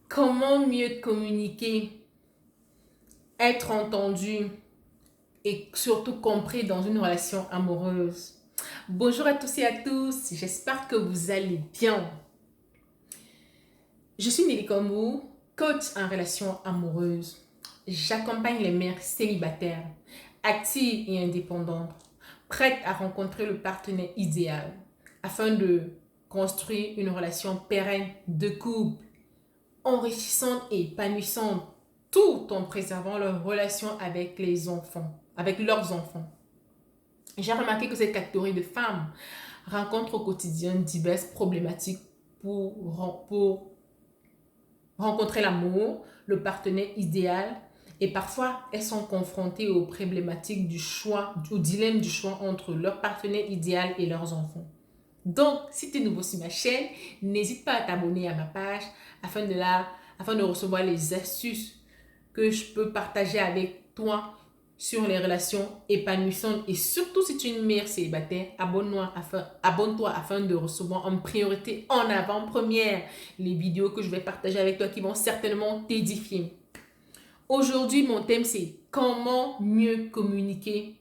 Comment mieux communiquer, être entendu et surtout compris dans une relation amoureuse? Bonjour à tous et à tous, j'espère que vous allez bien. Je suis Nelly Kombu, coach en relation amoureuse. J'accompagne les mères célibataires, actives et indépendantes, prêtes à rencontrer le partenaire idéal afin de construire une relation pérenne de couple, enrichissante et épanouissante, tout en préservant leur relation avec les enfants, avec leurs enfants. J'ai remarqué que cette catégorie de femmes rencontre au quotidien diverses problématiques pour rencontrer l'amour, le partenaire idéal, et parfois elles sont confrontées aux problématiques du choix, au dilemme du choix entre leur partenaire idéal et leurs enfants. Donc, si tu es nouveau sur ma chaîne, n'hésite pas à t'abonner à ma page afin de recevoir les astuces que je peux partager avec toi sur les relations épanouissantes. Et surtout, si tu es une mère célibataire, abonne-toi afin de recevoir en priorité, en avant-première, les vidéos que je vais partager avec toi qui vont certainement t'édifier. Aujourd'hui, mon thème, c'est comment mieux communiquer,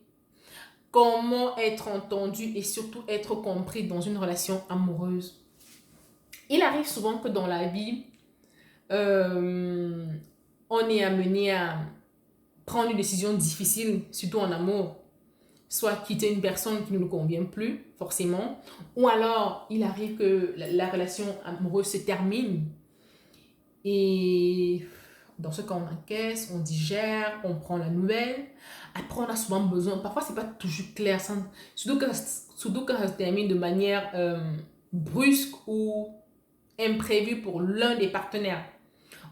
comment être entendu et surtout être compris dans une relation amoureuse. Il arrive souvent que dans la vie, on est amené à prendre une décision difficile, surtout en amour. Soit quitter une personne qui ne nous convient plus, forcément, ou alors il arrive que la relation amoureuse se termine. Et dans ce cas, on encaisse, on digère, on prend la nouvelle. Après, on a souvent besoin, parfois c'est pas toujours clair, surtout quand ça se termine de manière brusque ou imprévue pour l'un des partenaires.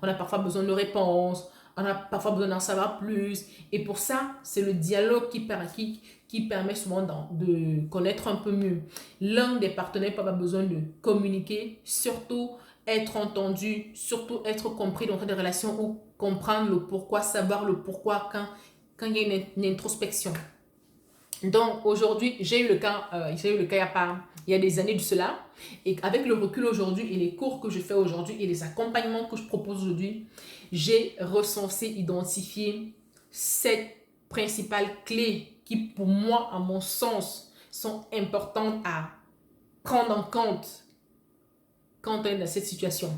On a parfois besoin de réponses, on a parfois besoin d'en savoir plus. Et pour ça, c'est le dialogue qui permet souvent de connaître un peu mieux. L'un des partenaires peut avoir besoin de communiquer, surtout être entendu, surtout être compris dans des relations ou comprendre le pourquoi, savoir le pourquoi quand il y a une introspection. Donc aujourd'hui, j'ai eu le cas il y a des années de cela. Et avec le recul aujourd'hui et les cours que je fais aujourd'hui et les accompagnements que je propose aujourd'hui, j'ai recensé, identifié 7 principales clés qui, pour moi, à mon sens, sont importantes à prendre en compte quand on est dans cette situation.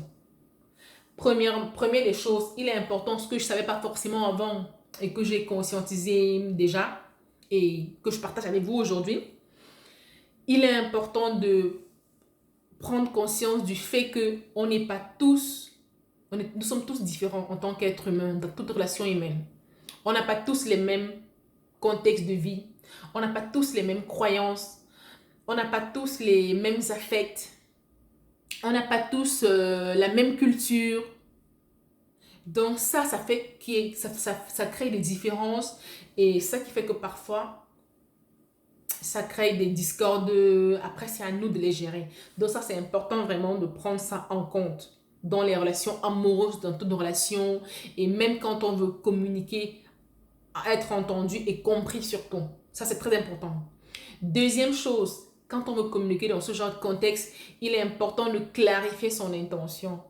Première des choses, il est important, ce que je ne savais pas forcément avant et que j'ai conscientisé déjà et que je partage avec vous aujourd'hui, il est important de prendre conscience du fait que on n'est pas tous, nous sommes tous différents en tant qu'être humain, dans toute relation humaine. On n'a pas tous les mêmes contextes de vie, on n'a pas tous les mêmes croyances, on n'a pas tous les mêmes affects, on n'a pas tous la même culture. Donc ça fait ça crée des différences et ça qui fait que parfois ça crée des discordes. Après, c'est à nous de les gérer. Donc ça, c'est important vraiment de prendre ça en compte dans les relations amoureuses, dans toutes nos relations. Et même quand on veut communiquer, être entendu et compris surtout. Ça, c'est très important. Deuxième chose, quand on veut communiquer dans ce genre de contexte, il est important de clarifier son intention.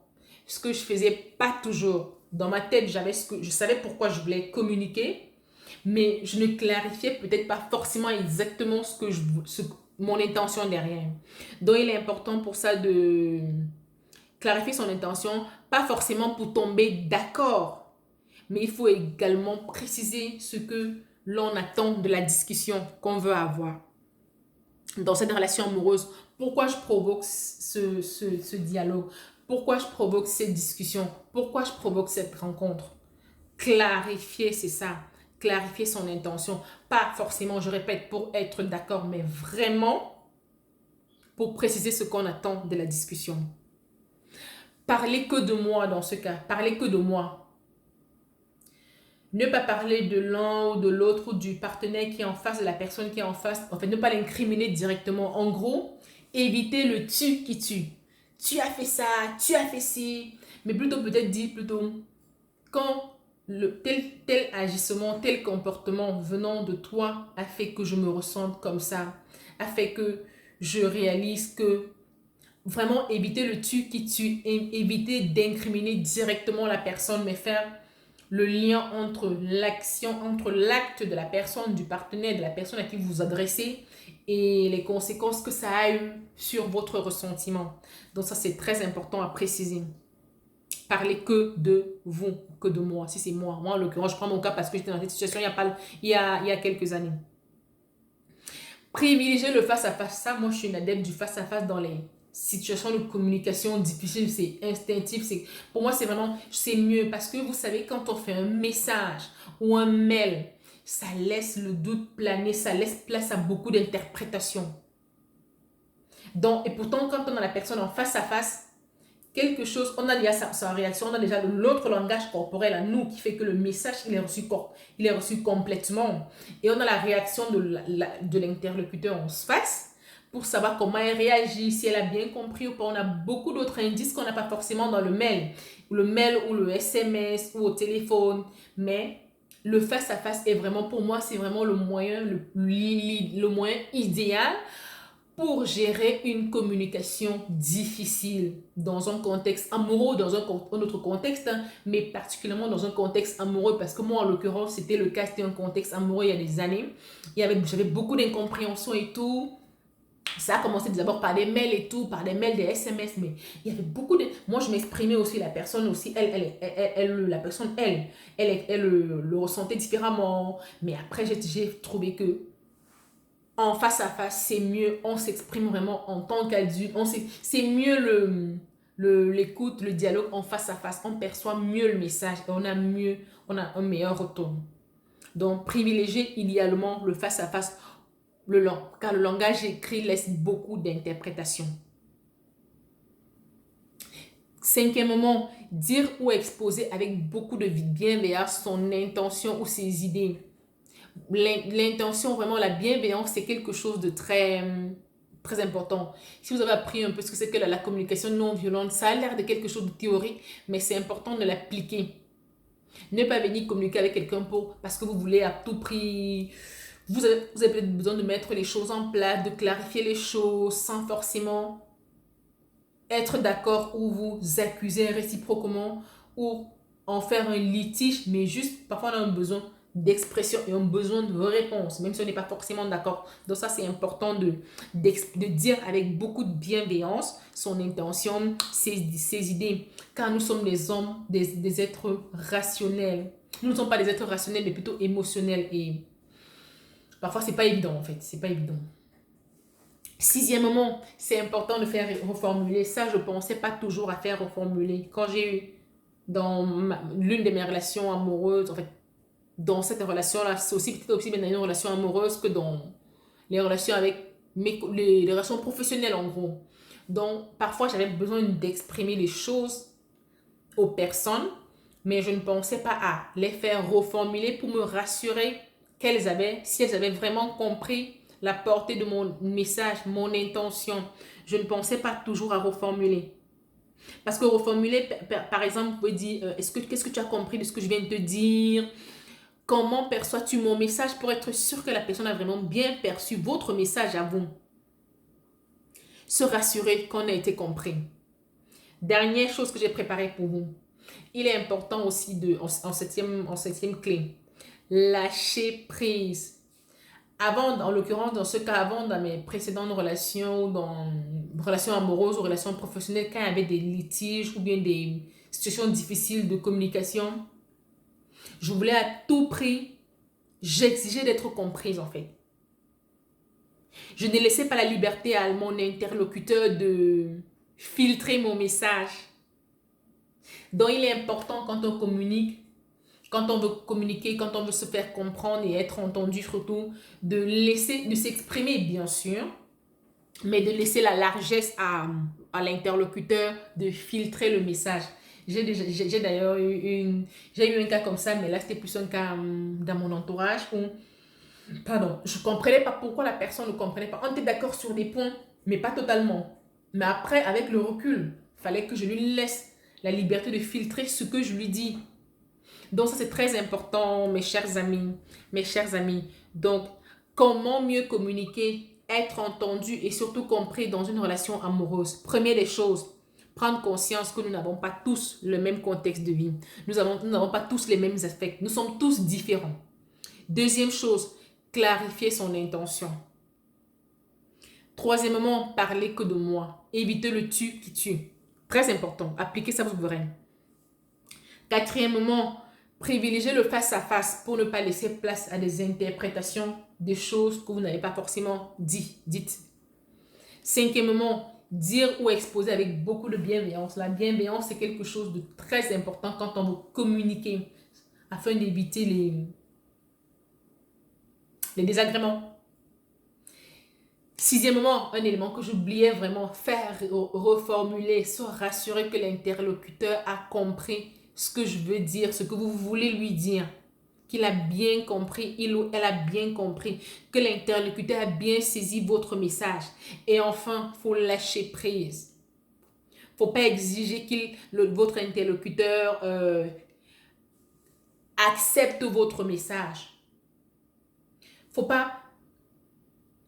Ce que je faisais pas toujours. Dans ma tête, je savais pourquoi je voulais communiquer, mais je ne clarifiais peut-être pas forcément exactement mon intention derrière. Donc, il est important pour ça de clarifier son intention, pas forcément pour tomber d'accord, mais il faut également préciser ce que l'on attend de la discussion qu'on veut avoir dans cette relation amoureuse. Pourquoi je provoque ce dialogue? Pourquoi je provoque cette discussion? Pourquoi je provoque cette rencontre? Clarifier, c'est ça. Clarifier son intention. Pas forcément, je répète, pour être d'accord, mais vraiment pour préciser ce qu'on attend de la discussion. Parler que de moi dans ce cas. Parler que de moi. Ne pas parler de l'un ou de l'autre ou du partenaire qui est en face, de la personne qui est en face. En fait, ne pas l'incriminer directement. En gros, éviter le tu qui tue. Tu as fait ça, tu as fait ci. Mais plutôt peut-être dire plutôt quand tel agissement, tel comportement venant de toi a fait que je me ressente comme ça, a fait que je réalise que Vraiment éviter le tu qui tue, éviter d'incriminer directement la personne, mais faire le lien entre l'action, entre l'acte de la personne, du partenaire, de la personne à qui vous vous adressez et les conséquences que ça a eu sur votre ressentiment. Donc ça, c'est très important à préciser. Parlez que de vous, que de moi, si c'est moi. Moi, en l'occurrence, je prends mon cas parce que j'étais dans cette situation il y a quelques années. Privilégier le face-à-face. Ça, moi, je suis une adepte du face-à-face dans les situations de communication difficiles. C'est instinctif. Pour moi, c'est mieux parce que vous savez, quand on fait un message ou un mail, ça laisse le doute planer, ça laisse place à beaucoup d'interprétations. Donc, et pourtant, quand on a la personne en face-à-face, quelque chose, on a déjà sa réaction, on a déjà l'autre langage corporel à nous qui fait que le message, il est reçu complètement. Et on a la réaction de l'interlocuteur en face pour savoir comment elle réagit, si elle a bien compris ou pas. On a beaucoup d'autres indices qu'on n'a pas forcément dans le mail ou le SMS ou au téléphone. Mais le face-à-face est vraiment, pour moi, c'est vraiment le moyen idéal pour gérer une communication difficile dans un contexte amoureux, dans un autre contexte, hein, mais particulièrement dans un contexte amoureux, parce que moi, en l'occurrence, c'était le cas, c'était un contexte amoureux il y a des années. J'avais beaucoup d'incompréhension et tout. Ça a commencé d'abord par des mails et tout, par des mails, des SMS, mais il y avait beaucoup de... Moi, je m'exprimais aussi, la personne aussi, la personne, elle le ressentait différemment. Mais après, j'ai trouvé que en face à face, c'est mieux, on s'exprime vraiment en tant qu'adulte, c'est mieux l'écoute, le dialogue en face à face, on perçoit mieux le message et on a un meilleur retour. Donc, privilégiez idéalement le face à face, car le langage écrit laisse beaucoup d'interprétation. Cinquièmement, dire ou exposer avec beaucoup de bienveillance son intention ou ses idées. L'intention, vraiment, la bienveillance, c'est quelque chose de très important. Si vous avez appris un peu ce que c'est que la communication non violente, ça a l'air de quelque chose de théorique, mais c'est important de l'appliquer. Ne pas venir communiquer avec quelqu'un parce que vous voulez à tout prix. Vous avez peut-être besoin de mettre les choses en place, de clarifier les choses sans forcément être d'accord ou vous accuser réciproquement ou en faire un litige, mais juste parfois on a un besoin d'expression et un besoin de réponse, même si on n'est pas forcément d'accord. Donc ça, c'est important de dire avec beaucoup de bienveillance son intention, ses idées, car nous sommes des hommes, des êtres rationnels. Nous ne sommes pas des êtres rationnels, mais plutôt émotionnels. Et parfois, c'est pas évident, en fait. C'est pas évident. Sixièmement, c'est important de faire reformuler. Ça, je ne pensais pas toujours à faire reformuler. Quand j'ai eu dans l'une de mes relations amoureuses, en fait, dans cette relation-là, c'est aussi peut-être aussi bien dans une relation amoureuse que dans les relations avec les relations professionnelles, en gros. Donc, parfois, j'avais besoin d'exprimer les choses aux personnes, mais je ne pensais pas à les faire reformuler pour me rassurer si elles avaient vraiment compris la portée de mon message, mon intention. Je ne pensais pas toujours à reformuler. Parce que reformuler, par exemple, vous pouvez dire, qu'est-ce que tu as compris de ce que je viens de te dire? Comment perçois-tu mon message pour être sûr que la personne a vraiment bien perçu votre message à vous? Se rassurer qu'on a été compris. Dernière chose que j'ai préparée pour vous. Il est important aussi en septième clé, lâcher prise. Avant, en l'occurrence, dans ce cas, avant, dans mes précédentes relations, dans relations amoureuses ou relations professionnelles, quand il y avait des litiges ou bien des situations difficiles de communication, je voulais à tout prix, j'exigeais d'être comprise en fait. Je ne laissais pas la liberté à mon interlocuteur de filtrer mon message. Donc, il est important quand on communique, quand on veut communiquer, quand on veut se faire comprendre et être entendu surtout, de s'exprimer bien sûr, mais de laisser la largesse à l'interlocuteur de filtrer le message. J'ai d'ailleurs eu un cas comme ça, mais là c'était plus un cas dans mon entourage où, pardon, je ne comprenais pas pourquoi la personne ne comprenait pas. On était d'accord sur des points, mais pas totalement. Mais après, avec le recul, il fallait que je lui laisse la liberté de filtrer ce que je lui dis. Donc ça c'est très important, mes chers amis, mes chers amis. Donc, comment mieux communiquer être entendu et surtout compris dans une relation amoureuse. Première des choses, prendre conscience que nous n'avons pas tous le même contexte de vie. Nous n'avons pas tous les mêmes affects. Nous sommes tous différents. Deuxième chose, clarifier son intention. Troisièmement, parler que de moi. Éviter le tu qui tue. Très important. Appliquez ça, vous verrez. Quatrièmement, privilégier le face-à-face pour ne pas laisser place à des interprétations des choses que vous n'avez pas forcément dites. Cinquièmement, dire ou exposer avec beaucoup de bienveillance. La bienveillance, c'est quelque chose de très important quand on veut communiquer afin d'éviter les désagréments. Sixièmement, un élément que j'oubliais vraiment, faire reformuler, se rassurer que l'interlocuteur a compris ce que je veux dire, ce que vous voulez lui dire, qu'il a bien compris, il ou elle a bien compris, que l'interlocuteur a bien saisi votre message. Et enfin, il faut lâcher prise. Il ne faut pas exiger votre interlocuteur accepte votre message. Il ne faut pas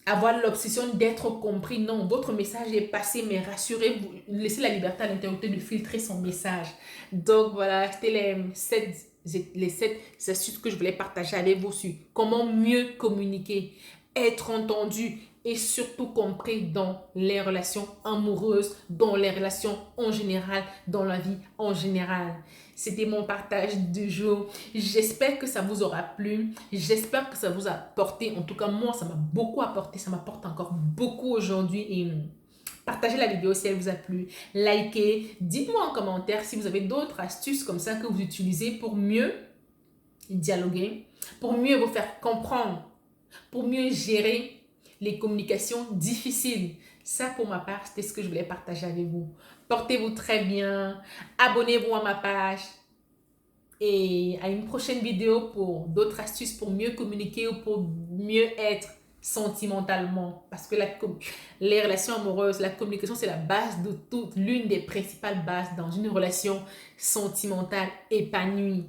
avoir l'obsession d'être compris. Non, votre message est passé, mais rassurez-vous, laissez la liberté à l'interlocuteur de filtrer son message. Donc voilà, c'était les 7 astuces que je voulais partager avec vous sur comment mieux communiquer, être entendu et surtout compris dans les relations amoureuses, dans les relations en général, dans la vie en général. C'était mon partage du jour. J'espère que ça vous aura plu. J'espère que ça vous a apporté. En tout cas, moi, ça m'a beaucoup apporté. Ça m'apporte encore beaucoup aujourd'hui. Et partagez la vidéo si elle vous a plu. Likez. Dites-moi en commentaire si vous avez d'autres astuces comme ça que vous utilisez pour mieux dialoguer, pour mieux vous faire comprendre, pour mieux gérer les communications difficiles. Ça, pour ma part, c'était ce que je voulais partager avec vous. Portez-vous très bien. Abonnez-vous à ma page. Et à une prochaine vidéo pour d'autres astuces pour mieux communiquer ou pour mieux être sentimentalement. Parce que les relations amoureuses, la communication, c'est la base de tout, l'une des principales bases dans une relation sentimentale épanouie.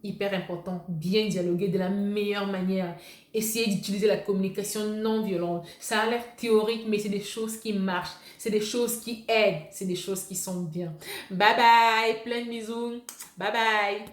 Hyper important, bien dialoguer de la meilleure manière. Essayez d'utiliser la communication non violente. Ça a l'air théorique, mais c'est des choses qui marchent. C'est des choses qui aident. C'est des choses qui sont bien. Bye bye, plein de bisous. Bye bye.